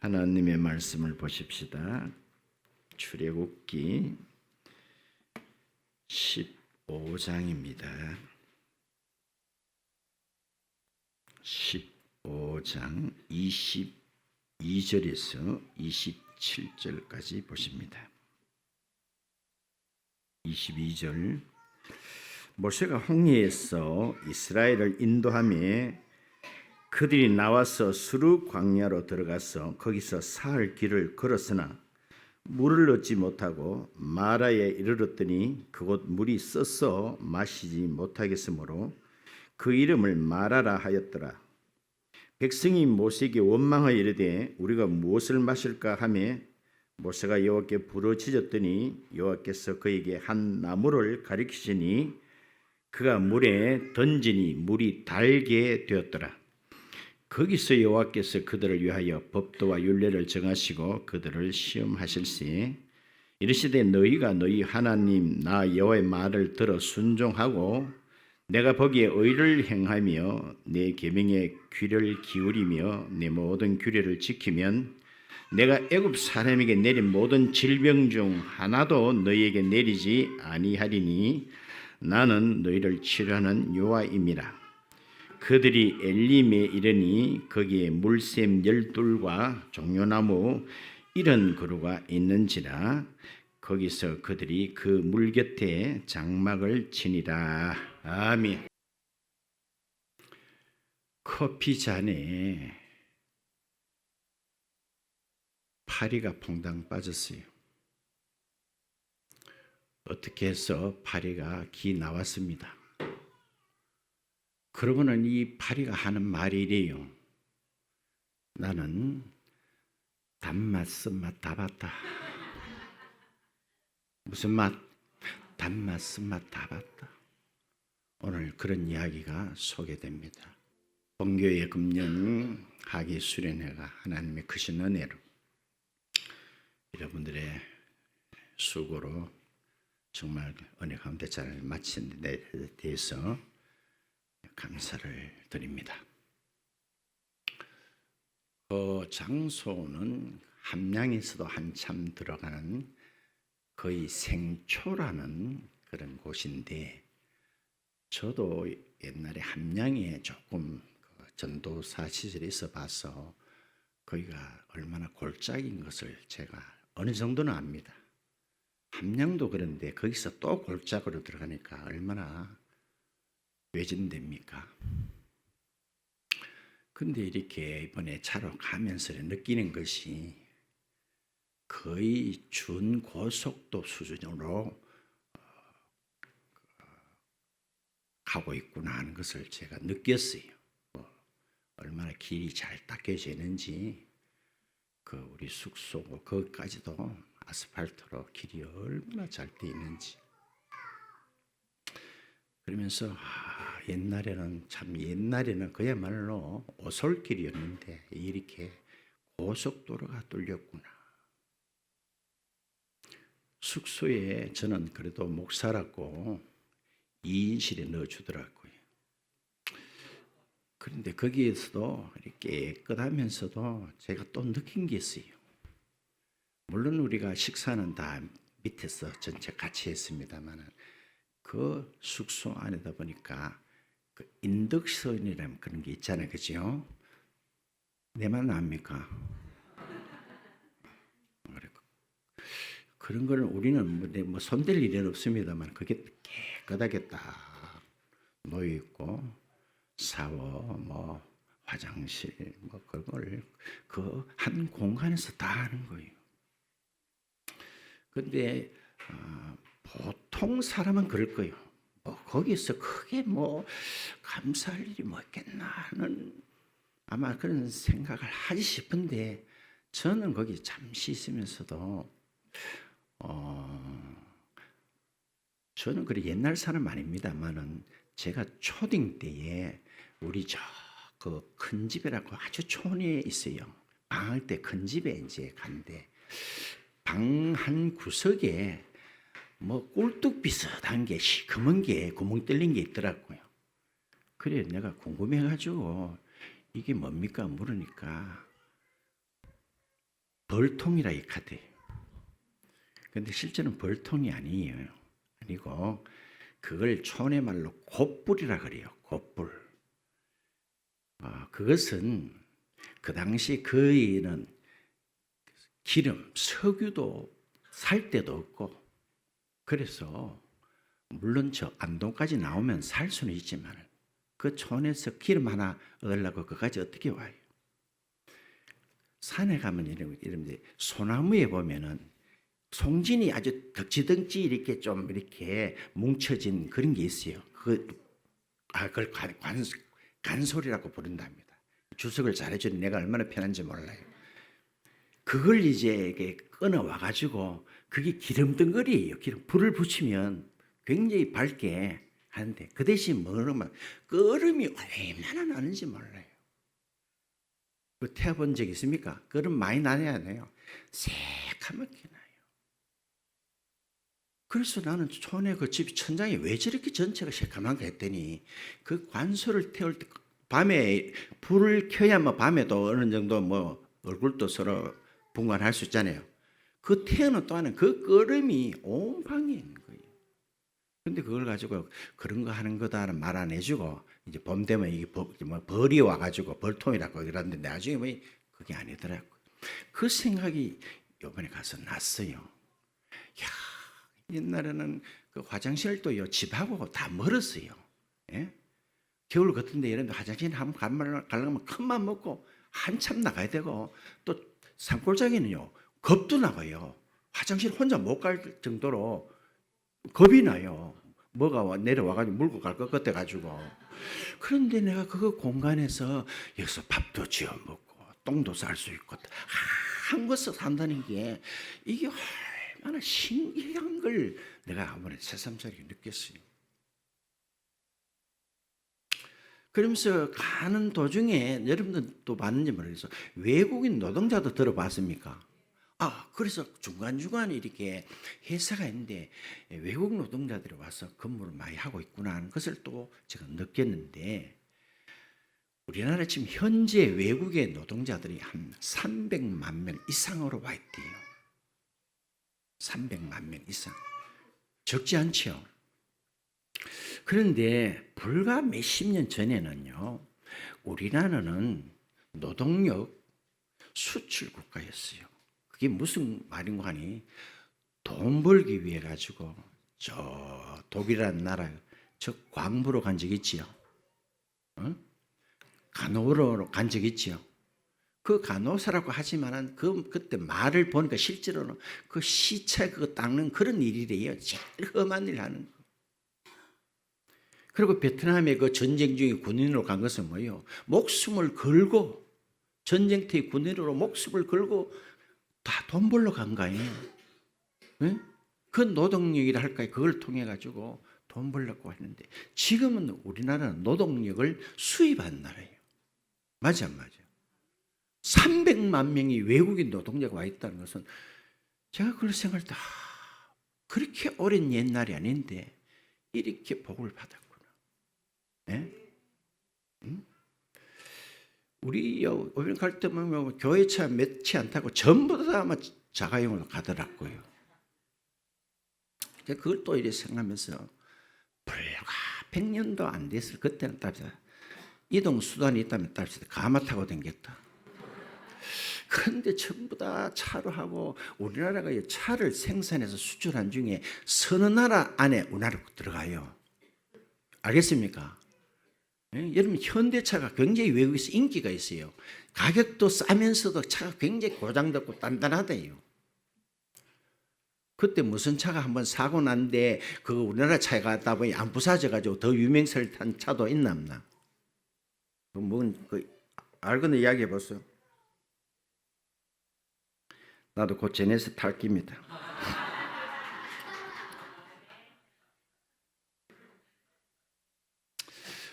하나님의 말씀을 보십시다. 출애굽기 15장입니다. 15장 22절에서 27절까지 보십니다. 22절 모세가 홍해에서 이스라엘을 인도하며 그들이 나와서 수르 광야로 들어가서 거기서 사흘 길을 걸었으나 물을 얻지 못하고 마라에 이르렀더니 그곳 물이 써서 마시지 못하겠으므로 그 이름을 마라라 하였더라. 백성이 모세에게 원망하여 이르되 우리가 무엇을 마실까 하며 모세가 여호와께 부르짖었더니 여호와께서 그에게 한 나무를 가리키시니 그가 물에 던지니 물이 달게 되었더라. 거기서 여호와께서 그들을 위하여 법도와 율례를 정하시고 그들을 시험하실세 이르시되 너희가 너희 하나님 나 여호와의 말을 들어 순종하고 내가 보기에 의를 행하며 내 계명에 귀를 기울이며 내 모든 규례를 지키면 내가 애굽 사람에게 내린 모든 질병 중 하나도 너희에게 내리지 아니하리니 나는 너희를 치료하는 여호와임이라. 그들이 엘림에 이르니 거기에 물샘 12과 종려나무 70그루가 있는지라. 거기서 그들이 그 물 곁에 장막을 치니라. 아멘. 커피 잔에 파리가 퐁당 빠졌어요. 어떻게 해서 파리가 기 나왔습니다. 그러고는 이 파리가 하는 말이 이래요. 나는 단맛 쓴맛 다 봤다. 무슨 맛? 단맛 쓴맛 다 봤다. 오늘 그런 이야기가 소개됩니다. 본교의 금년 하기 수련회가 하나님의 크신 은혜로 여러분들의 수고로 정말 은혜 가운데 잘 마친 데 대해서 감사를 드립니다. 그 장소는 함양에서도 한참 들어가는 거의 생초라는 그런 곳인데 저도 옛날에 함양에 조금 전도사 시절에 있어 봐서 거기가 얼마나 골짜기인 것을 제가 어느 정도는 압니다. 함양도 그런데 거기서 또 골짜기로 들어가니까 얼마나 외진됩니까? 근데 이렇게 이번에 차로 가면서 느끼는 것이 거의 준고속도 수준으로 가고 있구나 하는 것을 제가 느꼈어요. 얼마나 길이 잘 닦여져 있는지 그 우리 숙소 거기까지도 아스팔트로 길이 얼마나 잘 돼 있는지 그러면서 옛날에는 그야말로 오솔길이었는데 이렇게 고속도로가 뚫렸구나. 숙소에 저는 그래도 목사라고 2인실에 넣어주더라고요. 그런데 거기에서도 이렇게 깨끗하면서도 제가 또 느낀 게 있어요. 물론 우리가 식사는 다 밑에서 전체 같이 했습니다만 그 숙소 안에다 보니까 그 인덕선이라는 그런 게 있잖아요. 그죠? 내 말 압니까? 그런 거는 우리는 뭐 손댈 일은 없습니다만 그게 깨끗하게 딱 놓여 있고 샤워, 뭐 화장실, 뭐 그걸 그 한 공간에서 다 하는 거예요. 근데 보통 사람은 그럴 거예요. 뭐 거기서 크게 뭐 감사할 일이 뭐 있겠나 하는 아마 그런 생각을 하지 싶은데 저는 거기 잠시 있으면서도 저는 그래 옛날 사람 아닙니다만은 제가 초딩 때에 우리 저 그 큰 집이라고 아주 촌에 있어요. 방학 때 큰 집에 이제 간대. 방 한 구석에 뭐 꿀뚝 비슷한 게 시커먼 게 구멍 뚫린 게 있더라고요. 그래 내가 궁금해가지고 이게 뭡니까 물으니까 벌통이라 익하대요. 근데 실제는 벌통이 아니에요. 아니고 그걸 촌의 말로 곶불이라 그래요. 곶불. 그것은 그 당시 거의는 기름, 석유도 살 데도 없고, 그래서 물론 저 안동까지 나오면 살 수는 있지만 그 촌에서 기름 하나 얻으려고 그까지 어떻게 와요? 산에 가면 이런 소나무에 보면은 송진이 아주 덕지덕지 이렇게 좀 이렇게 뭉쳐진 그런 게 있어요. 그걸 간솔이라고 부른답니다. 주석을 잘해주니 내가 얼마나 편한지 몰라요. 그걸 이제 끊어 와가지고 그게 기름 덩어리예요. 불을 붙이면 굉장히 밝게 하는데 그 대신 뭐냐면 그 얼음이 얼마나 나는지 몰라요. 그 태워본 적 있습니까? 그 얼음 많이 나야 돼요. 새카맣게 나요. 그래서 나는 촌에 그 집 천장이 왜 저렇게 전체가 새카맣게 했더니 그 관소를 태울 때 밤에 불을 켜야 뭐 밤에도 어느 정도 뭐 얼굴도 서로 분간할 수 있잖아요. 그 태우는 동안은 그 끓음이 온 방에 있는 거예요. 근데 그걸 가지고 그런 거 하는 거다는 말 안 해주고 이제 봄 되면 이게 벌이 와가지고 벌통이라고 그러는데 나중에 뭐 그게 아니더라고. 그 생각이 이번에 가서 났어요. 야, 옛날에는 그 화장실도요 집하고 다 멀었어요. 예? 겨울 같은데 이런 화장실 한번 가려면 큰맘 먹고 한참 나가야 되고 또 산골짜기는요 겁도 나가요. 화장실 혼자 못 갈 정도로 겁이 나요. 뭐가 내려와가지고 물고 갈 것 같아가지고. 그런데 내가 그 공간에서 여기서 밥도 지어 먹고 똥도 쌀 수 있고 한 것을 산다는 게 이게 얼마나 신기한 걸 내가 아무래도 새삼스럽게 느꼈어요. 그러면서 가는 도중에 여러분들도 봤는지 모르겠어요. 외국인 노동자도 들어봤습니까? 그래서 중간중간에 이렇게 회사가 있는데 외국 노동자들이 와서 근무를 많이 하고 있구나 하는 것을 또 제가 느꼈는데 우리나라 지금 현재 외국의 노동자들이 한 300만 명 이상으로 와 있대요. 300만 명 이상. 적지 않죠? 그런데 불과 몇십 년 전에는요, 우리나라는 노동력 수출 국가였어요. 그게 무슨 말인가 하니 돈 벌기 위해 가지고 저 독일이라는 나라 저 광부로 간 적 있지요. 간호로 간 적 있지요. 그 간호사라고 하지만은 그때 말을 보니까 실제로는 그 시체 그거 닦는 그런 일이래요. 제일 험한 일 하는 거. 그리고 베트남에 그 전쟁 중에 군인으로 간 것은 뭐예요? 목숨을 걸고 전쟁터의 군인으로 목숨을 걸고 다 돈 벌러 간 거예요. 네? 그 노동력이라 할까요? 그걸 통해 가지고 돈 벌려고 했는데 지금은 우리나라는 노동력을 수입한 나라예요. 맞아 안 맞아? 300만 명이 외국인 노동자가 와 있다는 것은 제가 그걸 생각할 때 그렇게 오랜 옛날이 아닌데 이렇게 복을 받았구나. 네? 우리 오늘 갈 때 보면 교회차 몇 치 안 타고 전부 다 아마 자가용으로 가더라고요. 그걸 또 이렇게 생각하면서 불과 100년도 안 됐을 그때는 답시다. 이동 수단이 있다면 답시다. 가마 타고 댕겼다. 그런데 전부 다 차로 하고 우리나라가 차를 생산해서 수출한 중에 서너 나라 안에 우리나라 들어가요. 알겠습니까? 여러분 현대차가 굉장히 외국에서 인기가 있어요. 가격도 싸면서도 차가 굉장히 고장됐고 단단하대요. 그때 무슨 차가 한번 사고 난데 그거 우리나라 차에 갔다 보니 안 부사져가지고 더 유명세를 탄 차도 있나 없나? 알거나 이야기해 보세요. 나도 곧 제네스 탈 깁니다.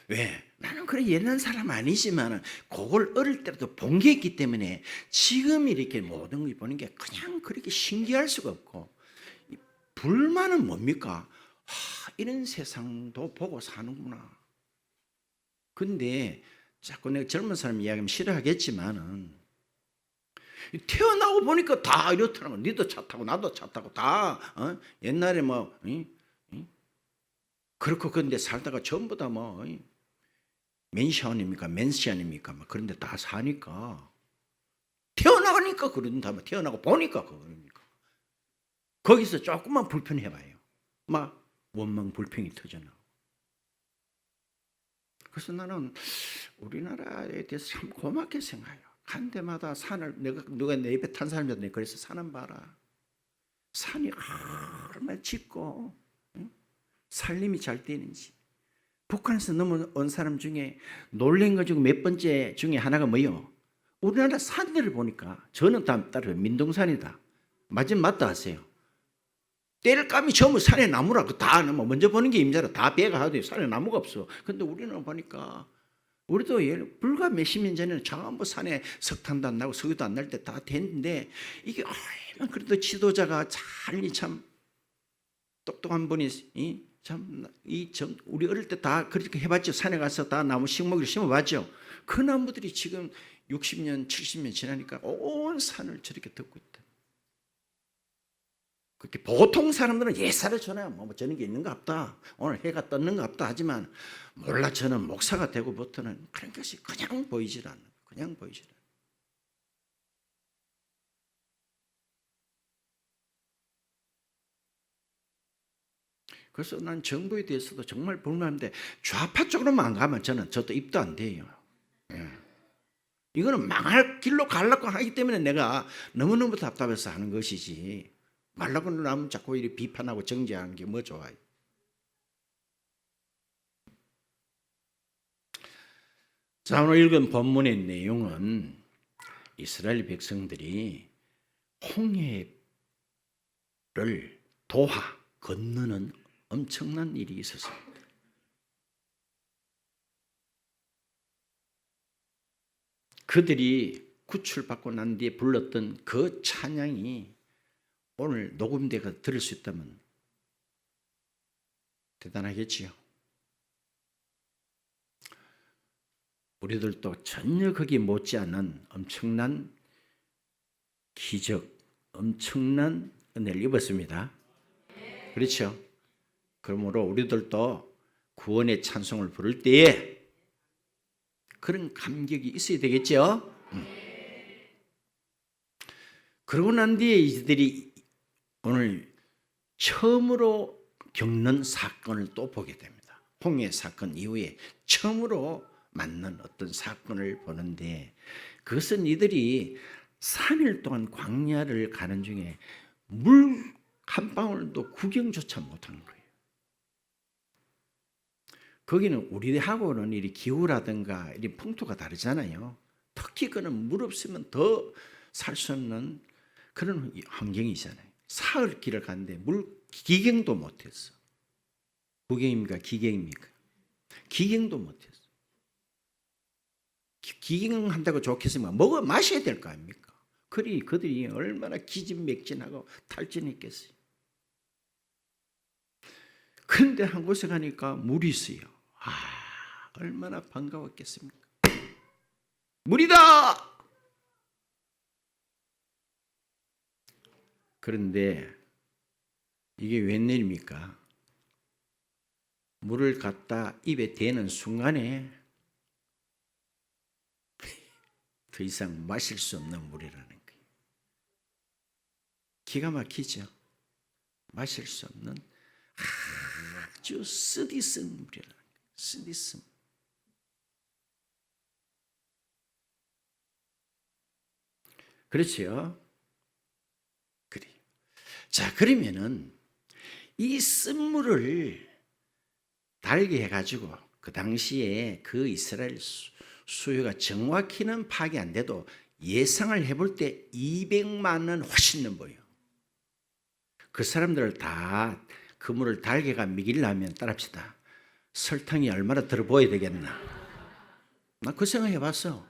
왜? 나는 그래 옛날 사람 아니지만 그걸 어릴 때부터 본 게 있기 때문에 지금 이렇게 모든 걸 보는 게 그냥 그렇게 신기할 수가 없고 불만은 뭡니까? 이런 세상도 보고 사는구나. 근데 자꾸 내가 젊은 사람 이야기하면 싫어하겠지만은 태어나고 보니까 다 이렇더라고. 니도 차 타고 나도 차 타고 다 옛날에 뭐 그렇고 그런데 살다가 전부 다 뭐 맨션입니까 맨션입니까 막 그런데 다 사니까 태어나니까 그런다. 태어나고 보니까 그러니까 거기서 조금만 불편해봐요. 막 원망 불평이 터져나오고. 그래서 나는 우리나라에 대해서 참 고맙게 생각해요. 간 데마다 산을 누가 내 입에 탄 사람이었는데 그래서 산은 봐라. 산이 얼마나 짙고 살림이 잘 되는지. 북한에서 넘어온 사람 중에 놀란 것 중 몇 번째 중에 하나가 뭐요? 우리나라 산들을 보니까 저는 따로 민둥산이다. 맞다 하세요. 때를 까미 전부 산에 나무라. 다 먼저 보는 게 임자라. 다 배가 하도 산에 나무가 없어. 근데 우리는 보니까 우리도 불과 몇십 년 전에는 전부 산에 석탄도 안 나고 석유도 안 날 때 다 됐는데 이게 얼마나 그래도 지도자가 참 똑똑한 분이 우리 어릴 때 다 그렇게 해봤죠. 산에 가서 다 나무 식목을 심어봤죠. 그 나무들이 지금 60년, 70년 지나니까 온 산을 저렇게 덮고 있다. 그렇게 보통 사람들은 예사를 전해요. 뭐 저런 게 있는가 없다. 오늘 해가 떴는가 없다 하지만 몰라 저는 목사가 되고부터는 그런 것이 그냥 보이질 않아요. 그냥 보이질 않아요. 그래서 난 정부에 대해서도 정말 불만한데 좌파 쪽으로만 안 가면 저도 입도 안 돼요. 예. 이거는 망할 길로 가려고 하기 때문에 내가 너무너무 답답해서 하는 것이지. 말라고 하면 자꾸 이렇게 비판하고 정죄하는 게 뭐 좋아요. 자, 오늘 읽은 본문의 내용은 이스라엘 백성들이 홍해를 건너는 엄청난 일이 있었습니다. 그들이 구출받고 난 뒤에 불렀던 그 찬양이 오늘 녹음돼가 들을 수 있다면 대단하겠지요. 우리들도 전혀 거기 못지않은 엄청난 기적, 엄청난 은혜를 입었습니다. 그렇죠? 그러므로 우리들도 구원의 찬송을 부를 때에 그런 감격이 있어야 되겠죠? 그러고 난 뒤에 이들이 오늘 처음으로 겪는 사건을 또 보게 됩니다. 홍해 사건 이후에 처음으로 만난 어떤 사건을 보는데 그것은 이들이 3일 동안 광야를 가는 중에 물 한 방울도 구경조차 못한 거예요. 거기는 우리하고는 이 기후라든가 이 풍토가 다르잖아요. 특히 그는 물 없으면 더 살 수 없는 그런 환경이잖아요. 사흘 길을 갔는데 물 기경도 못했어. 구경입니까? 기경입니까? 기경도 못했어. 기경한다고 좋겠으면 마셔야 될 거 아닙니까? 그들이 얼마나 기진맥진하고 탈진했겠어요. 그런데 한 곳에 가니까 물이 있어요. 얼마나 반가웠겠습니까? 물이다! 그런데 이게 웬일입니까? 물을 갖다 입에 대는 순간에 더 이상 마실 수 없는 물이라는 거예요. 기가 막히죠? 마실 수 없는 아주 쓰디쓴 물이라는 거예요. 쓰디쓴. 그렇죠? 그래. 자, 그러면은 이 쓴물을 달게 해가지고 그 당시에 그 이스라엘 수요가 정확히는 파악이 안 돼도 예상을 해볼 때 200만 원 훨씬 넘어요. 그 사람들을 다 그 물을 달게가 먹이려면 따라합시다. 설탕이 얼마나 들어보여야 되겠나. 나 그 생각 해봤어.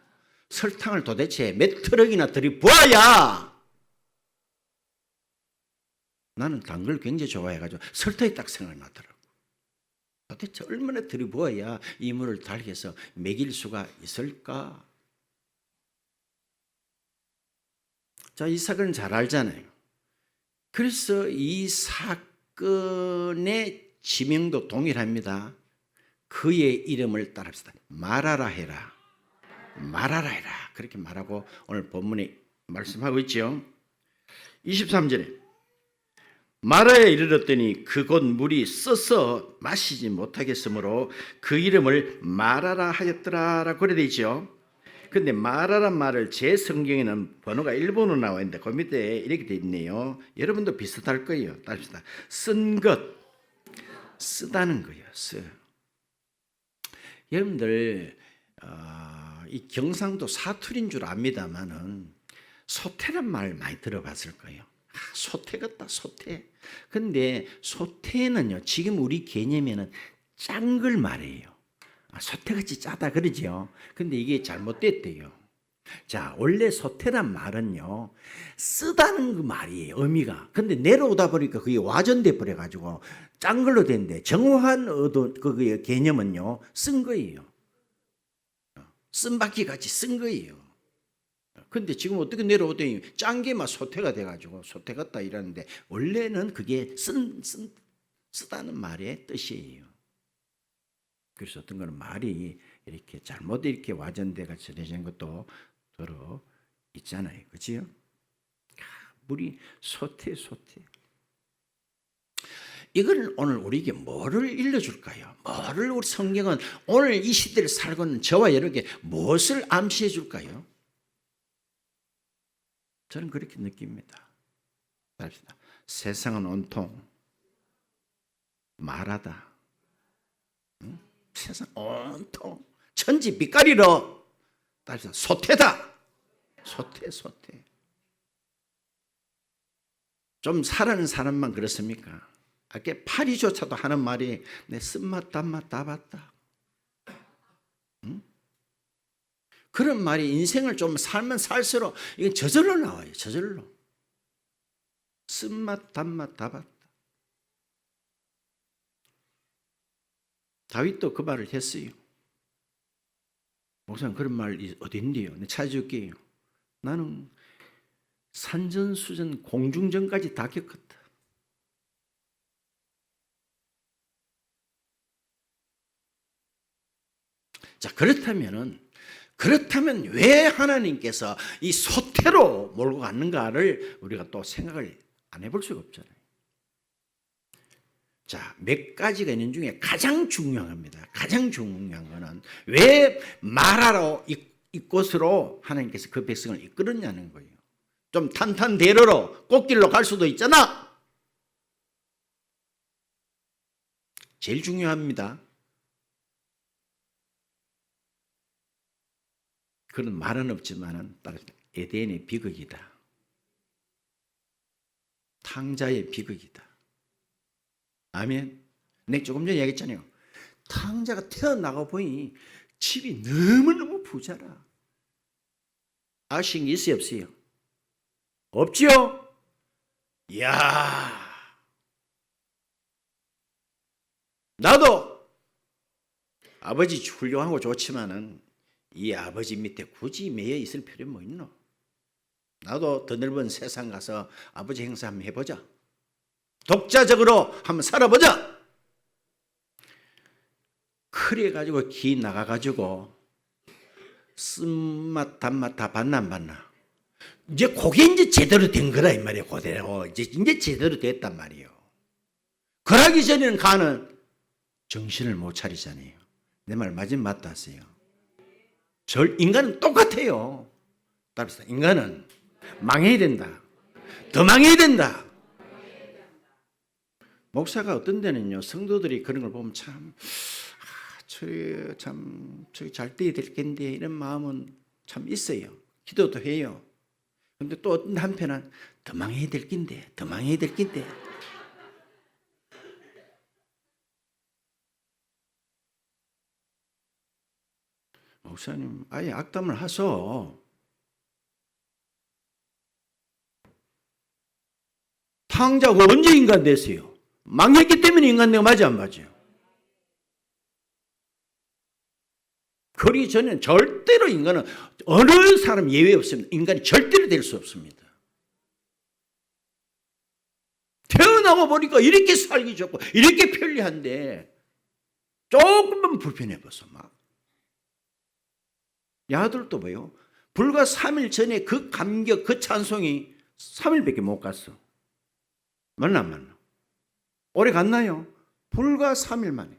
설탕을 도대체 몇 트럭이나 들이부어야. 나는 단 걸 굉장히 좋아해가지고 설탕이 딱 생각나더라고. 도대체 얼마나 들이부어야 이 물을 달게 해서 먹일 수가 있을까? 자, 이 사건은 잘 알잖아요. 그래서 이 사건의 지명도 동일합니다. 그의 이름을 따릅시다. 말하라 해라. 말하라 해라. 그렇게 말하고 오늘 본문에 말씀하고 있죠. 23절에 마라에 이르렀더니 그곳 물이 써서 마시지 못하겠으므로 그 이름을 마라라 하였더라라고 그래 되어 있죠. 근데 마라란 말을 제 성경에는 번호가 일본어로 나와 있는데 그 밑에 이렇게 되어 있네요. 여러분도 비슷할 거예요. 따릅시다. 쓴 것, 쓰다는 거예요. 여러분들 이 경상도 사투리인 줄 압니다만은 소태란 말 많이 들어봤을 거예요. 소태 같다, 소태. 근데 소태는요, 지금 우리 개념에는 짠 걸 말해요. 소태같이 짜다 그러죠. 근데 이게 잘못됐대요. 자, 원래 소태란 말은요, 쓰다는 그 말이에요, 의미가. 근데 내려오다 보니까 그게 와전돼 버려가지고 짠 걸로 된대. 정확한 그 개념은요, 쓴 거예요. 쓴바퀴 같이 쓴 거예요. 근데 지금 어떻게 내려오더니 짠 게 막 소태가 돼가지고 소태 같다 이러는데 원래는 그게 쓰다는 말의 뜻이에요. 그래서 어떤 거는 말이 이렇게 잘못 이렇게 와전돼가 전해진 것도 들어 있잖아요. 그렇지요? 물이 소태. 이걸 오늘 우리에게 뭐를 일러줄까요? 뭐를 우리 성경은 오늘 이 시대를 살고 있는 저와 여러분에게 무엇을 암시해 줄까요? 저는 그렇게 느낍니다. 답시다. 세상은 온통 말하다. 응? 세상 온통 천지 빛깔이로 답시다. 소태다. 소태. 좀 살아는 사람만 그렇습니까? 아까 파리조차도 하는 말이 내 쓴맛 단맛 다 봤다. 응? 그런 말이 인생을 좀 살면 살수록 이건 저절로 나와요. 저절로. 쓴맛 단맛 다 봤다. 다윗도 그 말을 했어요. 목사님 그런 말이 어딘데요? 내가 찾아줄게요. 나는 산전수전 공중전까지 다 겪었다. 자, 그렇다면 왜 하나님께서 이 소태로 몰고 갔는가를 우리가 또 생각을 안 해볼 수가 없잖아요. 자, 몇 가지가 있는 중에 가장 중요합니다. 가장 중요한 거는 왜 말하러 이곳으로 하나님께서 그 백성을 이끌었냐는 거예요. 좀 탄탄대로로 꽃길로 갈 수도 있잖아. 제일 중요합니다. 그런 말은 없지만은 에덴의 비극이다. 탕자의 비극이다. 아멘. 내가 조금 전에 얘기했잖아요. 탕자가 태어나고 보니 집이 너무너무 부자라. 아신 게 있어요, 없어요? 없지요? 이야. 나도 아버지 훌륭하고 좋지만은 이 아버지 밑에 굳이 매여 있을 필요 뭐 있노? 나도 더 넓은 세상 가서 아버지 행사 한번 해보자. 독자적으로 한번 살아보자. 그래가지고 기 나가가지고 쓴맛 단맛 다 봤나 안 봤나? 이제 그게 이제 제대로 된 거라 이 말이에요. 그대로 이제 제대로 됐단 말이에요. 그러기 전에는 가는 정신을 못 차리잖아요. 내 말 맞으면 맞다 하세요. 인간은 똑같아요. 답시다. 인간은 망해야 된다. 더 망해야 된다. 목사가 어떤 데는요, 성도들이 그런 걸 보면 저기 잘 돼야 될 텐데 이런 마음은 참 있어요. 기도도 해요. 근데 또 어떤 한편은 더 망해야 될 낀데, 더 망해야 될 낀데. 목사님, 아예 악담을 하소. 탕자가 언제 인간 됐어요? 망했기 때문에 인간 되고 맞아 안 맞아요? 그러기 전에는 절대로 인간은 어느 사람 예외 없습니다. 인간이 절대로 될 수 없습니다. 떠나고 보니까 이렇게 살기 좋고 이렇게 편리한데 조금만 불편해 보소 막. 야들도 뭐요? 불과 3일 전에 그 감격, 그 찬송이 3일밖에 못 갔어. 맞나 안 맞나? 오래 갔나요? 불과 3일 만에.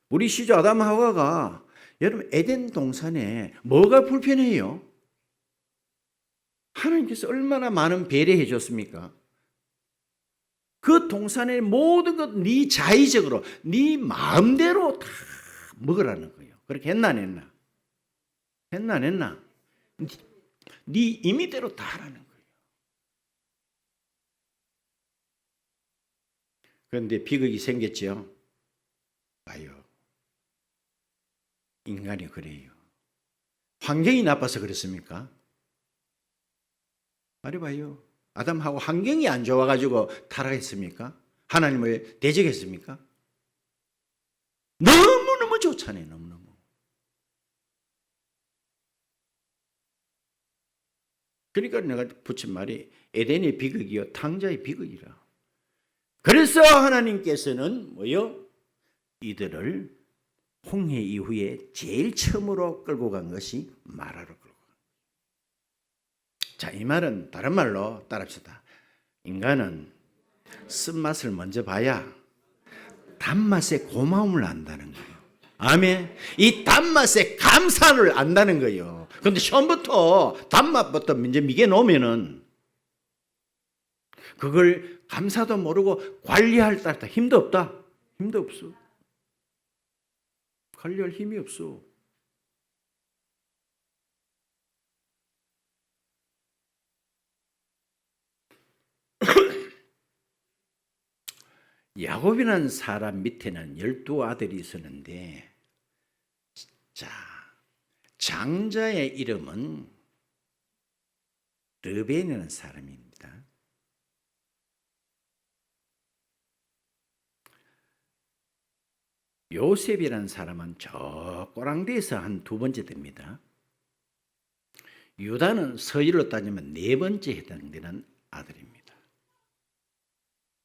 우리 시조 아담 하와가 여러분 에덴 동산에 뭐가 불편해요? 하나님께서 얼마나 많은 배려해 줬습니까? 그 동산의 모든 것 네 자의적으로 네 마음대로 다 먹으라는 거예요. 그렇게 했나 안 했나? 했나 안 했나? 네 임의대로 다 하라는 거예요. 그런데 비극이 생겼죠. 봐요. 인간이 그래요. 환경이 나빠서 그렇습니까? 말해봐요. 아담하고 환경이 안 좋아가지고 타락했습니까? 하나님을 대적했습니까? 너무너무 좋잖아요. 너무너무. 그러니까 내가 붙인 말이 에덴의 비극이요 탕자의 비극이라. 그래서 하나님께서는 뭐요? 이들을 홍해 이후에 제일 처음으로 끌고 간 것이 마라로 끌고 간 거예요. 자, 이 말은 다른 말로 따라합시다. 인간은 쓴맛을 먼저 봐야 단맛의 고마움을 안다는 거예요. 아멘. 이 단맛의 감사를 안다는 거예요. 그런데 처음부터 단맛부터 이제 미개 놓으면은 그걸 감사도 모르고 관리할 따라 힘도 없다. 힘도 없어. 관리할 힘이 없어. 야곱이라는 사람 밑에는 12아들이 있었는데, 자, 장자의 이름은 르벤이라는 사람입니다. 요셉이라는 사람은 저 꼬랑대에서 한 두 번째 됩니다. 유다는 서열로 따지면 네 번째 해당되는 아들입니다.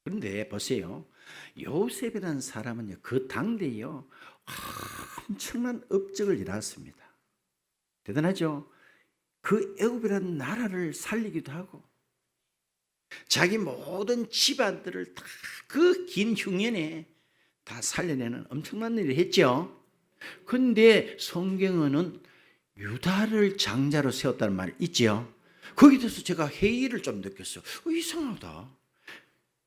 그런데 보세요. 요셉이라는 사람은 그 당대에요 엄청난 업적을 일어났습니다. 대단하죠? 그 애굽이라는 나라를 살리기도 하고 자기 모든 집안들을 다 그 긴 흉년에 다 살려내는 엄청난 일을 했죠. 그런데 성경은 유다를 장자로 세웠다는 말 있죠. 거기에 대해서 제가 회의를 좀 느꼈어요. 이상하다.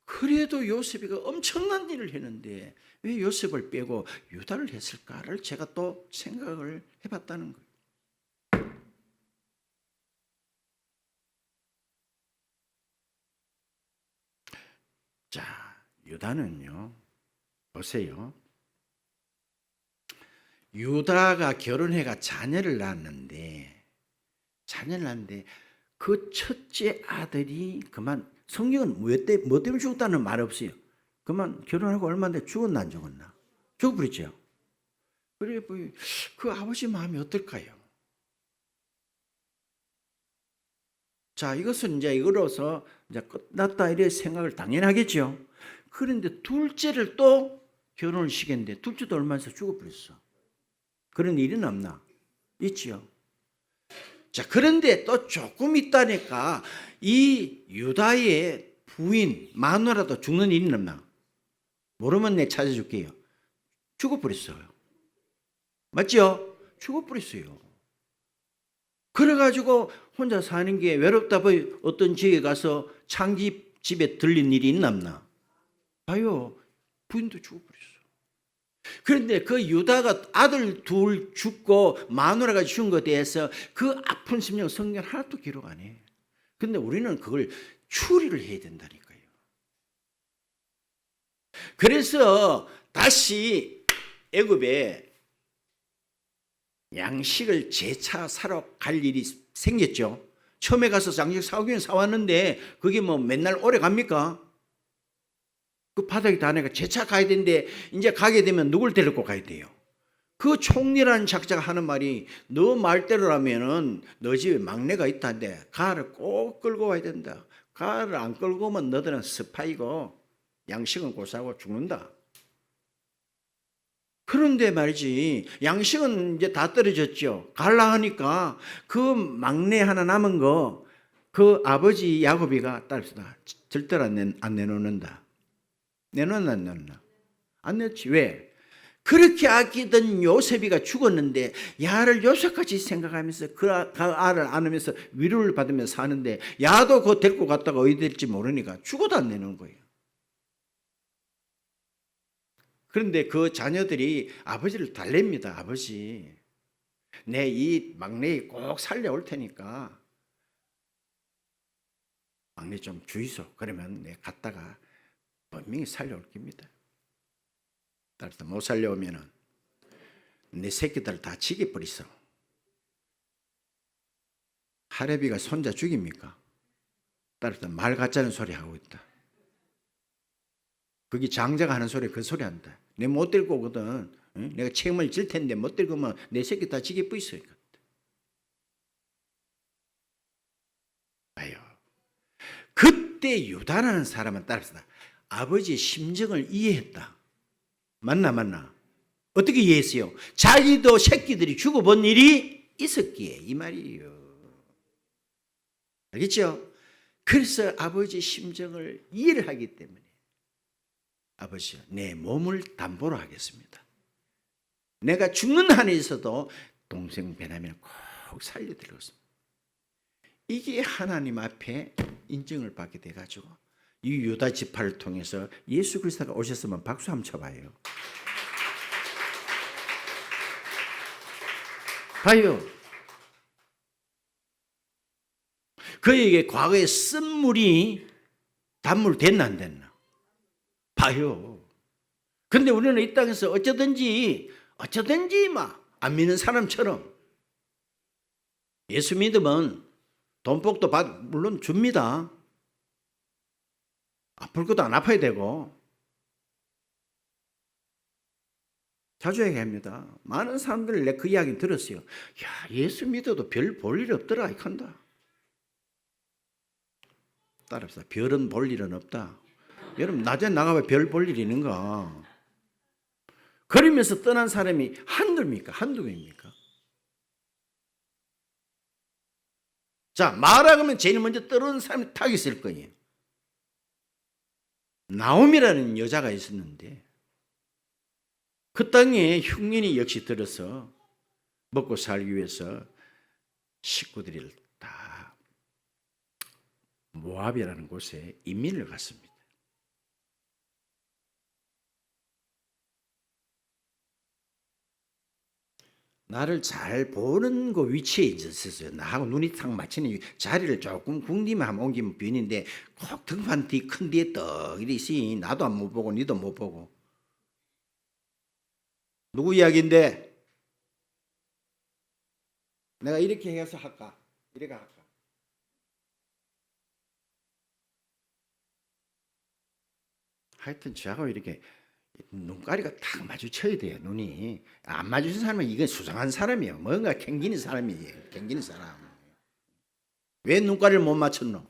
그래도 요셉이가 엄청난 일을 했는데 왜 요셉을 빼고 유다를 했을까를 제가 또 생각을 해봤다는 거예요. 자, 유다는요. 보세요. 유다가 결혼해가 자녀를 낳았는데 그 첫째 아들이 그만 성경은 뭐 때문에 죽었다는 말 없어요. 그만 결혼하고 얼마 안 돼 죽었나 안 죽었나? 죽어버렸죠. 그래 그 아버지 마음이 어떨까요? 자, 이것은 이제 이거로서 이제 끝났다 이래 생각을 당연하겠죠. 그런데 둘째를 또 결혼을 시켰는데 둘째도 얼마 있어 죽어버렸어. 그런 일은 없나? 있지요. 자, 그런데 또 조금 있다니까 이 유다의 부인 마누라도 죽는 일은 없나? 모르면 내가 찾아줄게요. 죽어버렸어요. 맞죠? 죽어버렸어요. 그래가지고 혼자 사는 게 외롭다 보여 어떤 지역에 가서 창집집에 들린 일이 있나 없나? 봐요. 부인도 죽어버렸어. 그런데 그 유다가 아들 둘 죽고 마누라가 죽은 것에 대해서 그 아픈 심령 성경 하나도 기록 안 해. 근데 우리는 그걸 추리를 해야 된다니까요. 그래서 다시 애굽에 양식을 재차 사러 갈 일이 생겼죠. 처음에 가서 양식 사오긴 사왔는데 그게 뭐 맨날 오래 갑니까? 그 바닥에 다 내가 재차 가야 되는데 이제 가게 되면 누굴 데리고 가야 돼요? 그 총리라는 작자가 하는 말이 너 말대로라면은 너 집에 막내가 있다는데 가를 꼭 끌고 와야 된다. 가를 안 끌고 오면 너들은 스파이고 양식은 고사하고 죽는다. 그런데 말이지 양식은 이제 다 떨어졌죠. 갈라 하니까 그 막내 하나 남은 거 그 아버지 야곱이가 딸입니다. 절대로 안 내놓는다. 내놓나 안 내놓나? 안 내놓지. 왜? 그렇게 아끼던 요셉이가 죽었는데 야를 요셉같이 생각하면서 그 알을 안으면서 위로를 받으면서 사는데 야도 그거 데리고 갔다가 어디 될지 모르니까 죽어도 안 내놓은 거예요. 그런데 그 자녀들이 아버지를 달랩니다. 아버지, 내 이 막내 꼭 살려올 테니까 막내 좀 주이소. 그러면 내 갔다가 분명히 살려올 겁니다. 따라서 못 살려오면은 내 새끼들 다 죽여버리소. 하레비가 손자 죽입니까? 따라서 말 같자는 소리 하고 있다. 그게 장자가 하는 소리 그 소리 한다. 내 못 데리고 오거든. 응? 내가 책임을 질 텐데 못 데리고 오면 내 새끼 다 죽여버리소. 봐요. 그때 유다라는 사람은 따라서 아버지의 심정을 이해했다. 맞나? 어떻게 이해했어요? 자기도 새끼들이 죽어본 일이 있었기에 이 말이에요. 알겠죠? 그래서 아버지의 심정을 이해를 하기 때문에 아버지, 내 몸을 담보로 하겠습니다. 내가 죽는 한에 있어도 동생 베냐민을 꼭 살려드리겠습니다. 이게 하나님 앞에 인정을 받게 돼가지고 이 유다 지파를 통해서 예수 그리스도가 오셨으면 박수 한번 쳐봐요. 봐요. 그에게 과거에 쓴 물이 단물 됐나 안 됐나? 봐요. 근데 우리는 이 땅에서 어쩌든지 막 안 믿는 사람처럼 예수 믿으면 돈복도 물론 줍니다. 아플 것도 안 아파야 되고 자주 얘기합니다. 많은 사람들 내 그 이야기 들었어요. 야, 예수 믿어도 별 볼 일 없더라 이칸다. 따라합시다. 별은 볼 일은 없다. 여러분 낮에 나가면 별 볼 일이 있는가? 그러면서 떠난 사람이 한둘입니까? 한두 명입니까? 자, 말하면 제일 먼저 떠오르는 사람이 탁 있을 거예요. 나옴이라는 여자가 있었는데 그 땅에 흉년이 역시 들어서 먹고 살기 위해서 식구들이 다 모압이라는 곳에 이민을 갔습니다. 나를 잘 보는 그 위치에 있었어요. 나하고 눈이 탁 맞히는 자리를 조금 궁디만 하면 옮기면 변인데 꼭 등판 뒤 큰 뒤에 떡 이리 있으니 나도 못 보고 니도 못 보고. 누구 이야기인데? 내가 이렇게 해서 할까? 이렇게 할까? 하여튼 저하고 이렇게 눈가리가 탁 마주쳐야 돼요. 눈이 안 마주친 사람은 이건 수상한 사람이에요. 뭔가 캥기는 사람이에요. 캥기는 사람. 왜 눈가리를 못 맞췄노?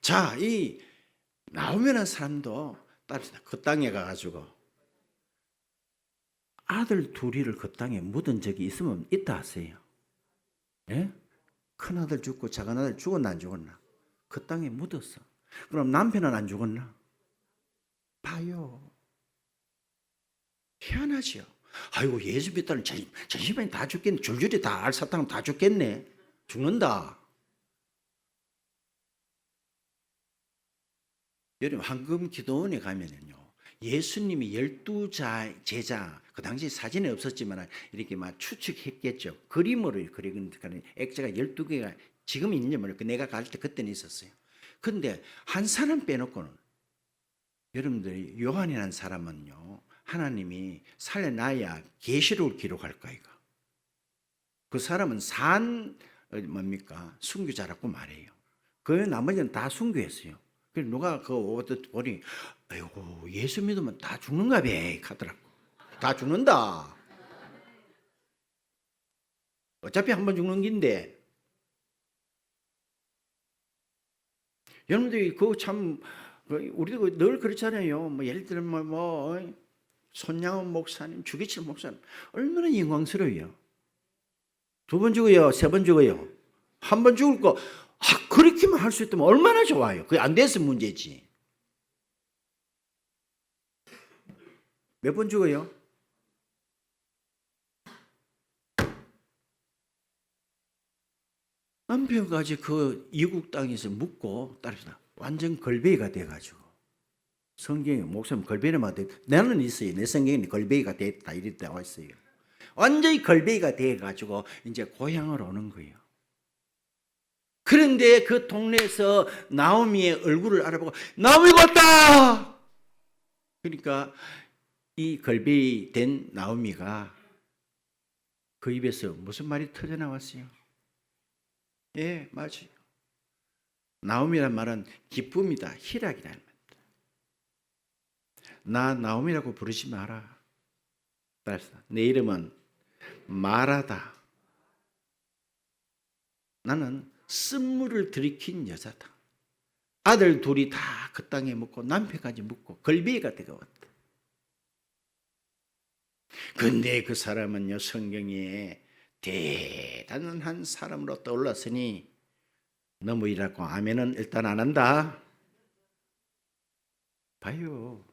자, 이 나오면은 사람도 따릅시다. 그 땅에 가가지고 아들 둘이를 그 땅에 묻은 적이 있으면 있다 하세요. 예? 큰 아들 죽고 작은 아들 죽었나 안 죽었나? 그 땅에 묻었어. 그럼 남편은 안 죽었나? 봐요. 희한하죠. 아이고 예수 믿다는 전시반이 다 죽겠네. 줄줄이 다 알사탕 다 죽겠네. 죽는다. 여러분 황금 기도원에 가면은요. 예수님이 12제자 그 당시 사진이 없었지만 이렇게 막 추측했겠죠. 그림으로 그리니까 액자가 12개가 지금 있는지 모르겠고 내가 갈 때 그때는 있었어요. 근데 한 사람 빼놓고는 여러분들이 요한이라는 사람은요. 하나님이 살려놔야 계시록을 기록할까 이거. 그 사람은 뭡니까? 순교자라고 말해요. 그 나머지는 다 순교했어요. 그래서 누가 그 보니, 아이고, 예수 믿으면 다 죽는가 봐 하더라고. 다 죽는다. 어차피 한 번 죽는 긴데. 여러분들이 그거 참, 우리도 늘 그렇잖아요. 뭐 예를 들면 손양원 목사님, 주기철 목사님 얼마나 영광스러워요. 2번 죽어요, 3번 죽어요. 한 번 죽을 거 그렇게만 할 수 있다면 얼마나 좋아요. 그게 안 돼서 문제지. 몇 번 죽어요? 남편까지 그 이국 땅에서 묵고 따라서 완전 걸베이가 돼가지고 성경에 목사님 걸베이만 돼. 나는 있어요. 내 성경에 걸베이가 됐다 이렇게 나와 있어요. 완전히 걸베이가 돼가지고 이제 고향으로 오는 거예요. 그런데 그 동네에서 나오미의 얼굴을 알아보고 나오미가 왔다. 그러니까 이 걸베이 된 나오미가 그 입에서 무슨 말이 터져 나왔어요? 예, 맞아요. 나오미란 말은 기쁨이다, 희락이라는 말입니다. 나 나오미라고 부르지 마라. 따라서 내 이름은 마라다. 나는 쓴물을 들이킨 여자다. 아들 둘이 다 그 땅에 묻고 남편까지 묻고 걸베이가 되어 왔다. 근데 그 사람은요, 성경에 대단한 한 사람으로 떠올랐으니 너무 이라고 아멘은 일단 안 한다. 봐요.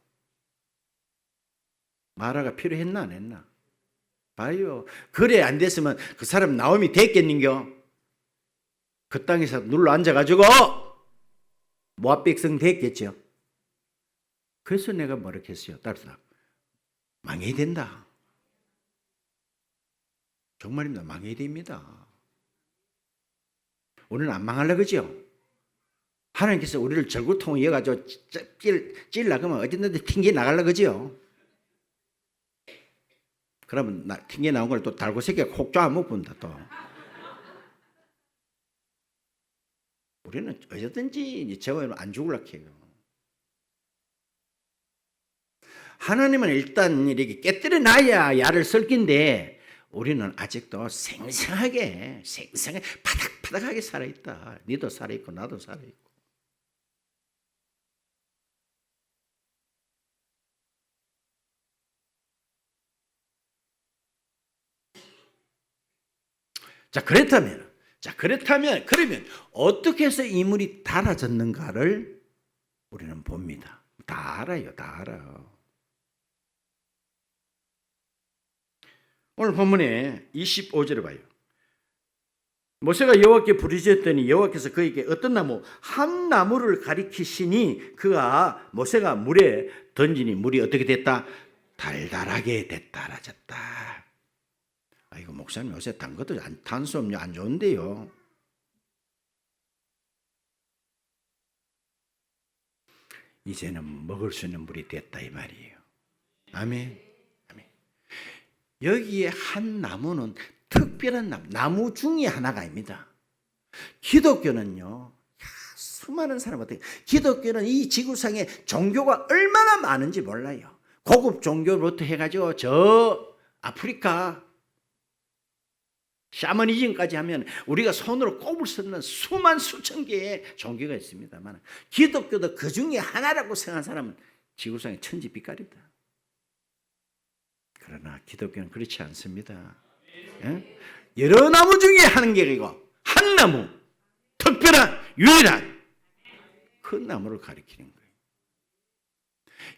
마라가 필요했나 안 했나? 봐요. 그래 안 됐으면 그 사람 나옴이 됐겠는겨? 그 땅에서 눌러 앉아가지고 모압 백성 됐겠죠. 그래서 내가 뭐라 했어요? 따라서 망해야 된다. 정말입니다. 망해야 됩니다. 우리는 안 망하려고 그죠? 하나님께서 우리를 절구통 이어가지고 찔라 그러면 어딘데 튕겨 나가려고 그죠? 그러면 튕겨 나온 걸 또 달고 새끼가 콕 쪼아 먹는다 또. 우리는 어디든지 저거는 안 죽으려고 해요. 하나님은 일단 이렇게 깨뜨려 놔야 야를 썰긴데 우리는 아직도 생생하게 파닥파닥하게 살아있다. 니도 살아있고 나도 살아있고. 그러면 어떻게 해서 이 물이 달아졌는가를 우리는 봅니다. 다 알아요. 다 알아요. 오늘 본문에 25절에 봐요. 모세가 여호와께 부르짖었더니 여호와께서 그에게 어떤 나무? 한 나무를 가리키시니 모세가 물에 던지니 물이 어떻게 됐다? 달달하게 됐다라졌다. 이거 목사님 요새 단 것도 탄수음료 안 좋은데요. 이제는 먹을 수 있는 물이 됐다 이 말이에요. 아멘. 아멘. 여기에 한 나무는 특별한 나무 중에 하나가 아닙니다. 기독교는요, 수많은 사람한테 기독교는 이 지구상에 종교가 얼마나 많은지 몰라요. 고급 종교부터 해가지고 저 아프리카 샤머니즘까지 하면 우리가 손으로 꼽을 수 없는 수천 개의 종교가 있습니다만 기독교도 그 중에 하나라고 생각하는 사람은 지구상에 천지빛깔이다. 그러나 기독교는 그렇지 않습니다. 예? 여러 나무 중에 한 개이고 한 나무, 특별한 유일한 그 나무를 가리키는 거예요.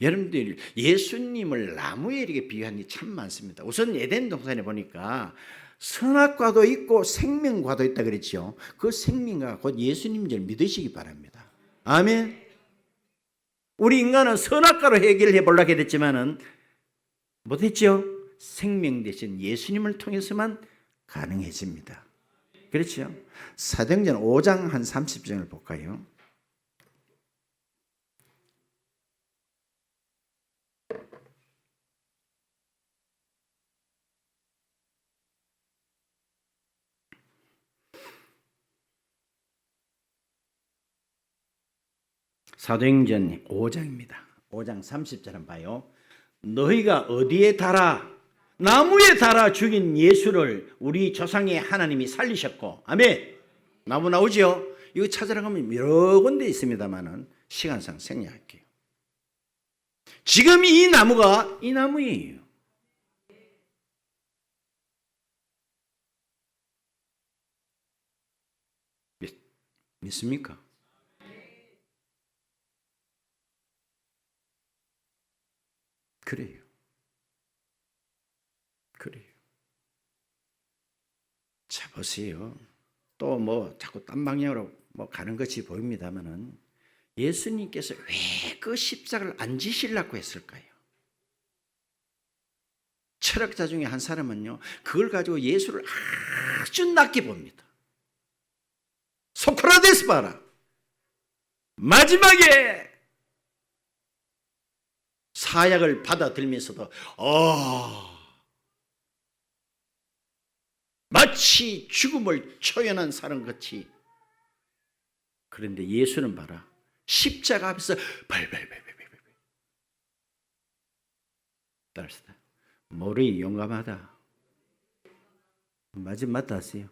여러분들 예수님을 나무에 이렇게 비유한 게 참 많습니다. 우선 에덴 동산에 보니까 선악과도 있고 생명과도 있다 그랬죠. 그 생명과 곧 예수님을 믿으시기 바랍니다. 아멘. 우리 인간은 선악과로 해결해 보려고 했지만은 못했죠. 생명 대신 예수님을 통해서만 가능해집니다. 그렇죠. 사도행전 5장 한 30절을 볼까요? 사도행전 5장입니다. 5장 30절 한번 봐요. 너희가 어디에 달아 나무에 달아 죽인 예수를 우리 조상의 하나님이 살리셨고, 아멘. 나무 나오죠? 이거 찾으러 가면 여러 군데 있습니다만은 시간상 생략할게요. 지금 이 나무가 이 나무예요. 믿습니까? 그래요. 그래요. 자, 보세요. 또 뭐 자꾸 딴 방향으로 뭐 가는 것이 보입니다만은 예수님께서 왜 그 십자가를 안 지시려고 했을까요? 철학자 중에 한 사람은요, 그걸 가지고 예수를 아주 낮게 봅니다. 소크라테스 봐라. 마지막에 사약을 받아들면서도 마치 죽음을 초연한 사람 같이. 그런데 예수는 봐라, 십자가 앞에서 발발발발발발 따랐다. 모르이 용감하다. 맞다 하세요.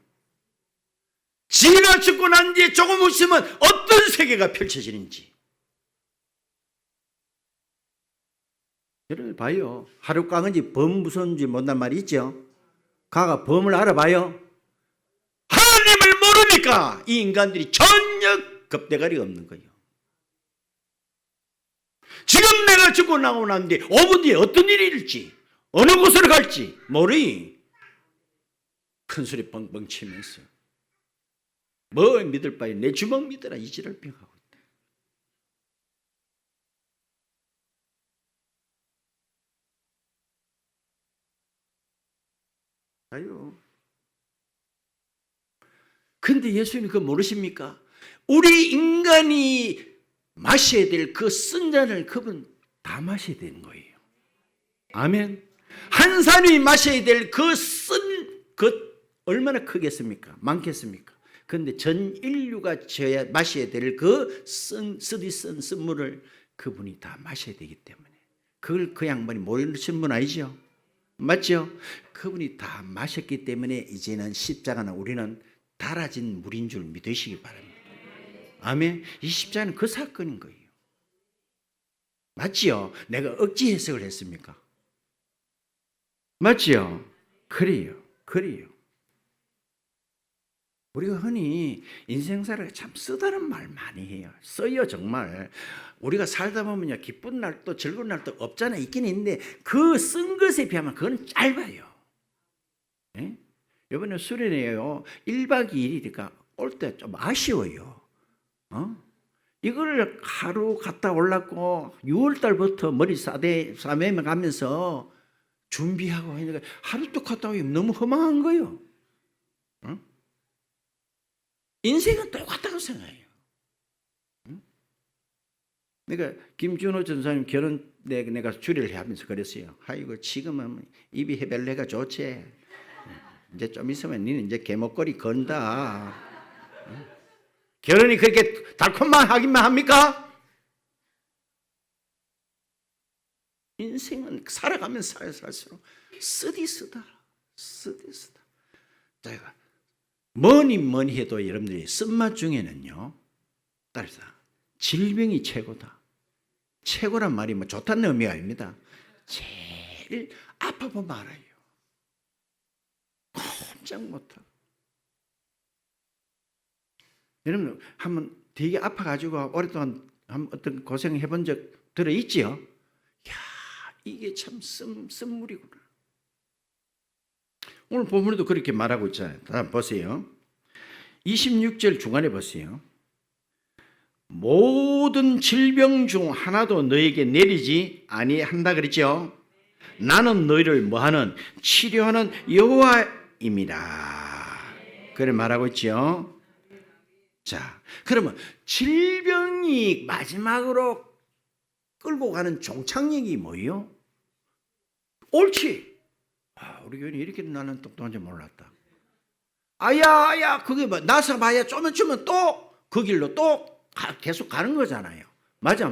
지가 죽고 난 뒤에 조금 있으면 어떤 세계가 펼쳐지는지 여러분 봐요. 하루 깡은지 범 무서운지 못난 말이 있죠. 가가 범을 알아봐요. 하나님을 모르니까 이 인간들이 전혀 겁대가리가 없는 거예요. 지금 내가 죽고 나고 난 뒤에 5분 뒤에 어떤 일이 일지, 어느 곳으로 갈지 모르니 큰 소리 뻥뻥 치면서 뭐 믿을 바에 내 주먹 믿으라 이 지랄병 하고 있다. 아유. 근데 예수님이 그거 모르십니까? 우리 인간이 마셔야 될 그 쓴 잔을 그분 다 마셔야 되는 거예요. 아멘. 한 사람이 마셔야 될 그 쓴 것 얼마나 크겠습니까? 많겠습니까? 그런데 전 인류가 마셔야 될 그 쓰디 쓴 쓴물을 그분이 다 마셔야 되기 때문에 그걸 그 양반이 모르신 분 아니죠? 맞죠? 그분이 다 마셨기 때문에 이제는 십자가는 우리는 달아진 물인 줄 믿으시기 바랍니다. 아멘. 이 십자가는 그 사건인 거예요. 맞지요? 내가 억지 해석을 했습니까? 맞지요? 그래요. 우리가 흔히 인생살을 참 쓰다는 말 많이 해요. 써요, 정말. 우리가 살다 보면요, 기쁜 날도 즐거운 날도 없잖아. 있긴 있는데 그 쓴 것에 비하면 그건 짧아요. 네? 이번에 수련회요 1박 2일이니까 올 때 좀 아쉬워요. 이걸 하루 갔다 올랐고 6월달부터 머리 싸매며 가면서 준비하고 하니까 하루 또 갔다 오면 너무 허망한 거예요. 인생은 똑같다고 생각해요. 그러니까 김준호 전사님 결혼 내가 주례를 하면서 그랬어요. 아이고 지금은 입이 해벨레가 좋지. 이제 좀 있으면 니는 이제 개목걸이 건다. 결혼이 그렇게 달콤만 하기만 합니까? 인생은 살아가면서 살수록 쓰디쓰다. 자, 뭐니 해도 여러분들이 쓴맛 중에는요, 따라서 질병이 최고다. 최고란 말이 뭐 좋다는 의미가 아닙니다. 제일 아파보면 알아요. 꼼짝 못하고. 여러분 한번 되게 아파가지고 오랫동안 어떤 고생 해본 적 들어있지요? 이야, 이게 참 쓴물이구나. 오늘 본문에도 그렇게 말하고 있잖아요. 다음 보세요. 26절 중간에 보세요. 모든 질병 중 하나도 너에게 내리지 아니한다 그랬죠. 나는 너희를 뭐하는 치료하는 여호와입니다. 그래 말하고 있죠. 자, 그러면 질병이 마지막으로 끌고 가는 종착역이 뭐예요? 옳지. 우리 교회는 이렇게 나는 똑똑한지 몰랐다. 아야, 그게 뭐 나서 봐야 좀 또 그 길로 또 계속 가는 거잖아요. 맞아.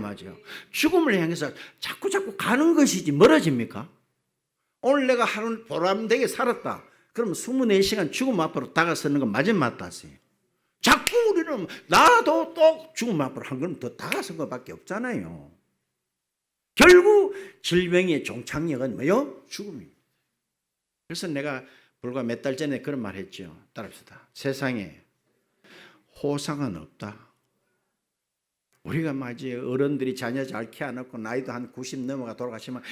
죽음을 향해서 자꾸 가는 것이지 멀어집니까? 오늘 내가 하루 보람되게 살았다. 그럼 24시간 죽음 앞으로 다가서는 건 맞다세요. 자꾸 우리는 나도 또 죽음 앞으로 한 걸음 더 다가선 것밖에 없잖아요. 결국 질병의 종착역은 뭐요? 죽음입니다. 그래서 내가 불과 몇 달 전에 그런 말 했죠. 따라합시다. 세상에 호상은 없다. 우리가 마치 어른들이 자녀 잘 키워놓고 나이도 한 90 넘어가 돌아가시면 야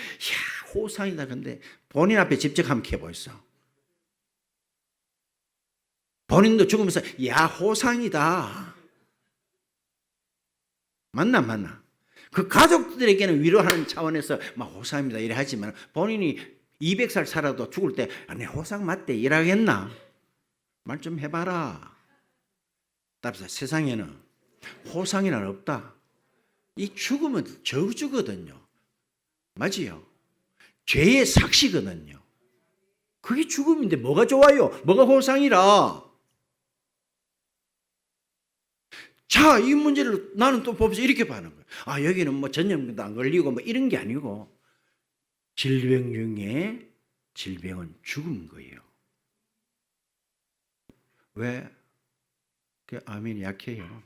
호상이다. 근데 본인 앞에 직접 한번 해보있어. 본인도 죽으면서 야 호상이다. 맞나? 그 가족들에게는 위로하는 차원에서 막 호상입니다 이래 하지만 본인이 200살 살아도 죽을 때 내 호상 맞대 이라겠나? 말 좀 해봐라. 답사 세상에는 호상이란 없다. 이 죽음은 저주거든요. 맞지요? 죄의 삭시거든요. 그게 죽음인데 뭐가 좋아요? 뭐가 호상이라? 자, 이 문제를 나는 또 보면서 이렇게 봐는 거예요. 아, 여기는 뭐 전염도 안 걸리고 뭐 이런 게 아니고 질병 중에 질병은 죽은 거예요. 왜? 그 아멘이 약해요.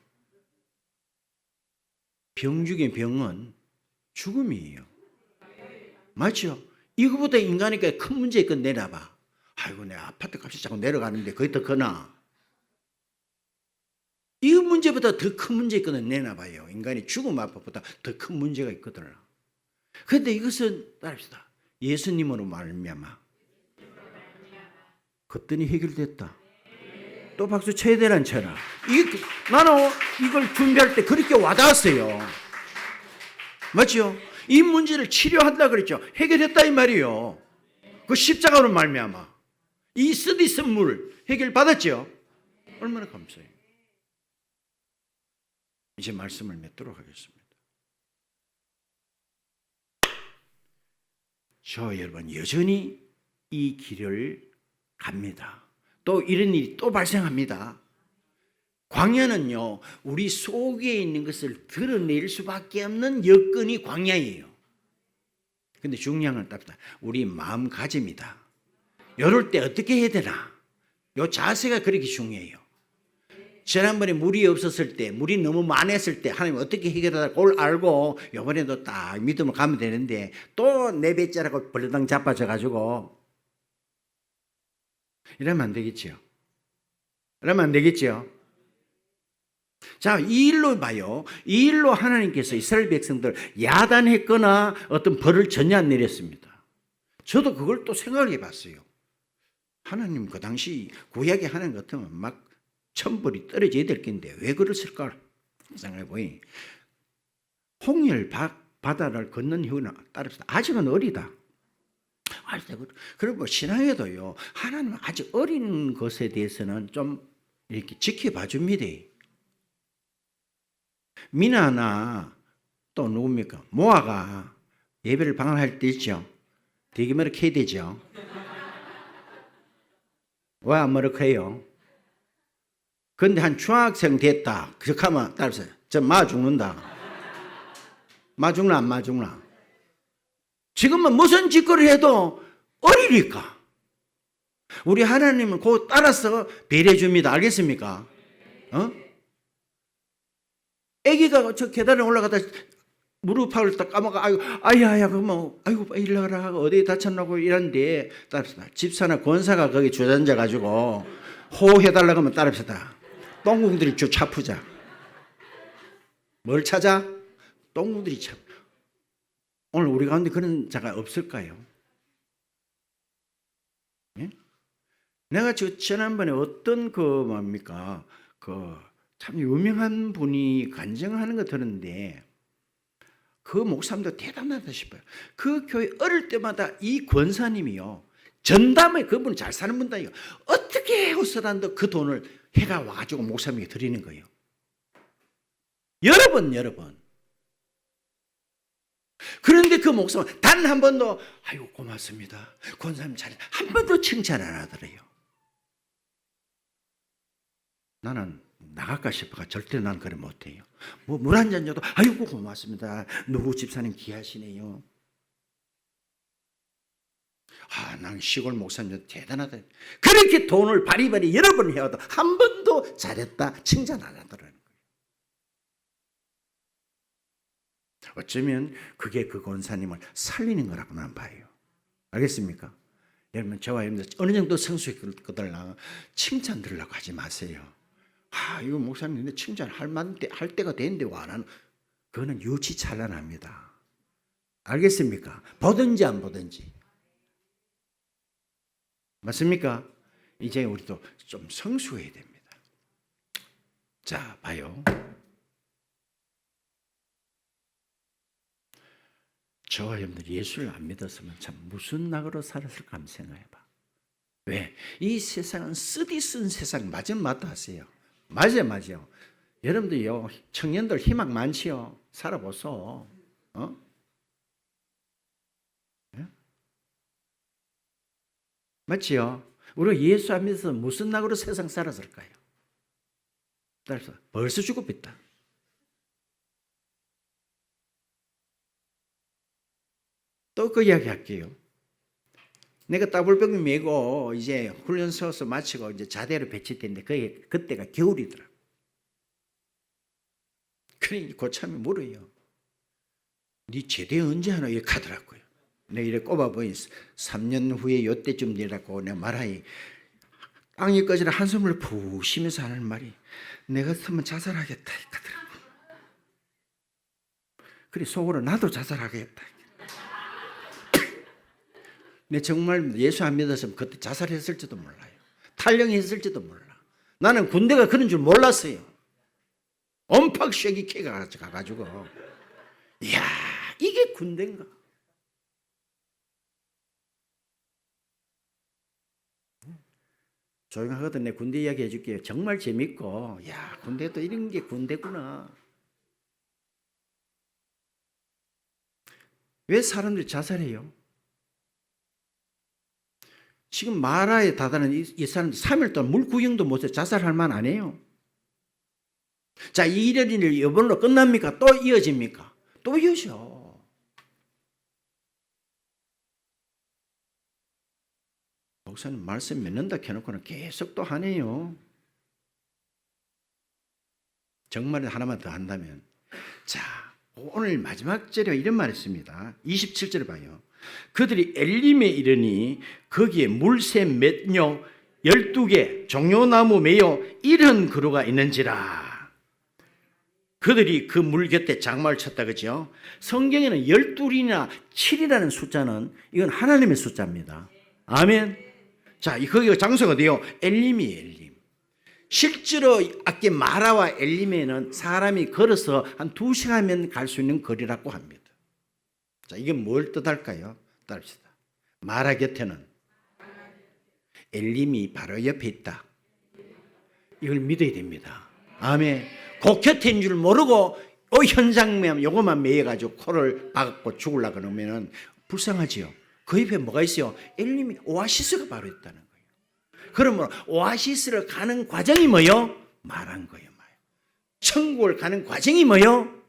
병 중에 병은 죽음이에요. 맞죠? 이거보다 인간에게 큰 문제 건 내놔봐. 아이고 내 아파트 값이 자꾸 내려가는데 그게 더 크나? 이 문제보다 더 큰 문제 있거든 내놔봐요. 인간이 죽음 앞보다 더 큰 문제가 있거든. 그런데 이것은 따릅시다. 예수님으로 말미암아 그랬더니 해결됐다. 또 박수 쳐야 되란 쳐라. 나는 이걸 준비할 때 그렇게 와닿았어요. 맞죠? 이 문제를 치료한다 그랬죠. 해결했다 이 말이에요. 그 십자가로 말미암아 이 쓰디 선물 해결 받았죠. 얼마나 감사해요. 이제 말씀을 맺도록 하겠습니다. 저 여러분 여전히 이 길을 갑니다. 또 이런 일이 또 발생합니다. 광야는요 우리 속에 있는 것을 드러낼 수밖에 없는 여건이 광야예요. 근데 중요한 건 답다. 우리 마음가짐이다. 이럴 때 어떻게 해야 되나? 요 자세가 그렇게 중요해요. 지난번에 물이 없었을 때, 물이 너무 많았을 때 하나님 어떻게 해결하다 그걸 알고 이번에도 딱 믿음으로 가면 되는데 또 내 배째라고 벌렁 자빠져가지고 이러면 안 되겠죠. 자, 이 일로 봐요. 이 일로 하나님께서 이스라엘 백성들 야단했거나 어떤 벌을 전혀 안 내렸습니다. 저도 그걸 또 생각해 봤어요. 하나님 그 당시 구약의 하나님 같으면 막 천벌이 떨어져야 될 텐데 왜 그랬을까 생각해 보니 홍해를 바다를 건넌 이유는 따라서 아직은 어리다. 그리고 신앙에도요 하나님은 아직 어린 것에 대해서는 좀 이렇게 지켜봐 줍니다. 미나나 또 누굽니까? 모아가 예배를 방한할 때 있죠. 되게 머쓱해야 되죠. 왜 안 머쓱해요? 근데 한 중학생 됐다. 그렇게 하면 따라서 저 마 죽는다. 마 죽나 안 마 죽나? 지금은 무슨 짓거리를 해도 어리니까. 우리 하나님은 곧 따라서 배려해 줍니다. 알겠습니까? 애기가 저 계단에 올라가다 무릎팍을 딱 까먹어. 아이야, 그러면, 아이고, 일러라. 어디에 다쳤나고 이런데, 따라서 집사나 권사가 거기 주저앉아가지고, 호해달라고 하면 따라합시다. 똥궁들이 쭉 차프자. 뭘 찾아? 똥궁들이 차. 오늘 우리 가운데 그런 자가 없을까요? 예? 내가 지난번에 어떤 참 유명한 분이 간증하는 거 들었는데, 그 목사님도 대단하다 싶어요. 그 교회 어릴 때마다 이 권사님이요. 전담에 그분 잘 사는 분다 이거 어떻게 해서라도 그 돈을 해가 와가지고 목사님에게 드리는 거예요. 여러분. 그런데 그 목사는 단 한 번도 아이고 고맙습니다. 권사님 잘 한 번도 칭찬 안 하더래요. 나는 나갈까 싶어가 절대 난 그래 못해요. 뭐 물 한 잔 줘도 아이고 고맙습니다. 누구 집사님 귀하시네요. 난 시골 목사님 대단하다. 그렇게 돈을 바리바리 여러 번 해와도 한 번도 잘했다 칭찬 안 하더라는 거예요. 어쩌면 그게 그 권사님을 살리는 거라고 난 봐요. 알겠습니까? 여러분 저와 여러분들 어느 정도 성숙했거든요. 칭찬 들으려고 하지 마세요. 이거 목사님 칭찬할 만데 할 때가 됐는데 왜 안 하는? 그거는 유치찬란합니다. 알겠습니까? 보든지 안 보든지. 맞습니까? 이제 우리도 좀 성숙해야 됩니다. 자, 봐요. 저와 여러분들 예수를 안 믿었으면 참 무슨 낙으로 살았을까 한번 생각해봐. 왜? 이 세상은 쓰디쓴 세상 맞다 하세요. 맞아요. 여러분들요, 청년들 희망 많지요. 살아보소. 맞지요? 우리가 예수 안 믿어서 무슨 낙으로 세상 살았을까요? 따라서 벌써 죽어있다. 또 그 이야기 할게요. 내가 따블병 메고 이제 훈련소에서 마치고 이제 자대로 배치됐는데 그때가 겨울이더라. 그러니 고참이 물어요. 네 제대 언제 하나 이렇게 하더라고요. 내가 이렇게 꼽아보니 3년 후에 요때쯤 되라고 내가 말하니 땅이 꺼지라 한숨을 푹 쉬면서 하는 말이 내가 쓰면 자살하겠다 하더라고요. 그래 속으로 나도 자살하겠다. 내 정말 예수 안 믿었으면 그때 자살했을지도 몰라요. 탈영했을지도 몰라. 나는 군대가 그런 줄 몰랐어요. 엄팍 쉐기케 가가지고 이야 이게 군대인가? 조용하거든. 내 군대 이야기 해줄게요. 정말 재밌고 야 군대도 이런 게 군대구나. 왜 사람들이 자살해요? 지금 마라에 다다른 이 사람들 3일 동안 물 구경도 못해 자살할 만 안 해요. 자, 이 일이 이번으로 끝납니까? 또 이어집니까? 또 이어져. 목사님 말씀 맺는다 켜놓고는 계속 또 하네요. 정말 하나만 더 한다면 자, 오늘 마지막 절에 이런 말이 있습니다. 27절 봐요. 그들이 엘림에 이르니 거기에 물새 몇 녀 12개 종려나무 매여 70그루가 있는지라. 그들이 그 물 곁에 장막을 쳤다 그죠? 성경에는 12이나 7이라는 숫자는 이건 하나님의 숫자입니다. 아멘. 자, 거기가 장소가 어디요? 엘림이에요. 엘림. 실제로 아까 마라와 엘림에는 사람이 걸어서 한 2시간이면 갈 수 있는 거리라고 합니다. 자, 이게 뭘 뜻할까요? 따릅시다. 마라 곁에는 엘림이 바로 옆에 있다. 이걸 믿어야 됩니다. 아멘. 그 곁에 있는 줄 모르고 현장면 요것만 매여가지고 코를 박고 죽으려고 그러면 불쌍하지요. 그 옆에 뭐가 있어요? 엘림이 오아시스가 바로 있다는 거예요. 그러면 오아시스를 가는 과정이 뭐요? 말한 거예요. 천국을 가는 과정이 뭐요?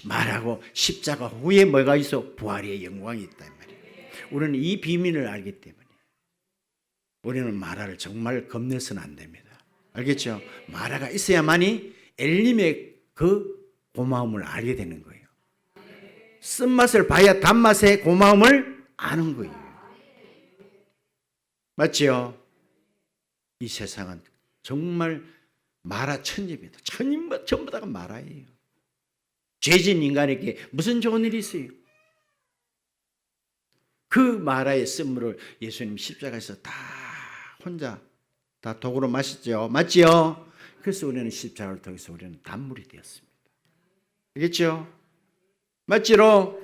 말하고 십자가 후에 뭐가 있어? 부활의 영광이 있단 말이에요. 우리는 이 비밀을 알기 때문에 우리는 마라를 정말 겁내서는 안 됩니다. 알겠죠? 마라가 있어야만이 엘림의 그 고마움을 알게 되는 거예요. 쓴맛을 봐야 단맛의 고마움을 아는 거예요. 맞죠? 이 세상은 정말 마라 천지입니다. 천인만 전부 다가 마라예요. 죄진 인간에게 무슨 좋은 일이 있어요? 그 마라의 쓴물을 예수님 십자가에서 다 혼자 다 독으로 마셨죠. 맞죠? 그래서 우리는 십자가를 통해서 우리는 단물이 되었습니다. 알겠죠? 맞지로?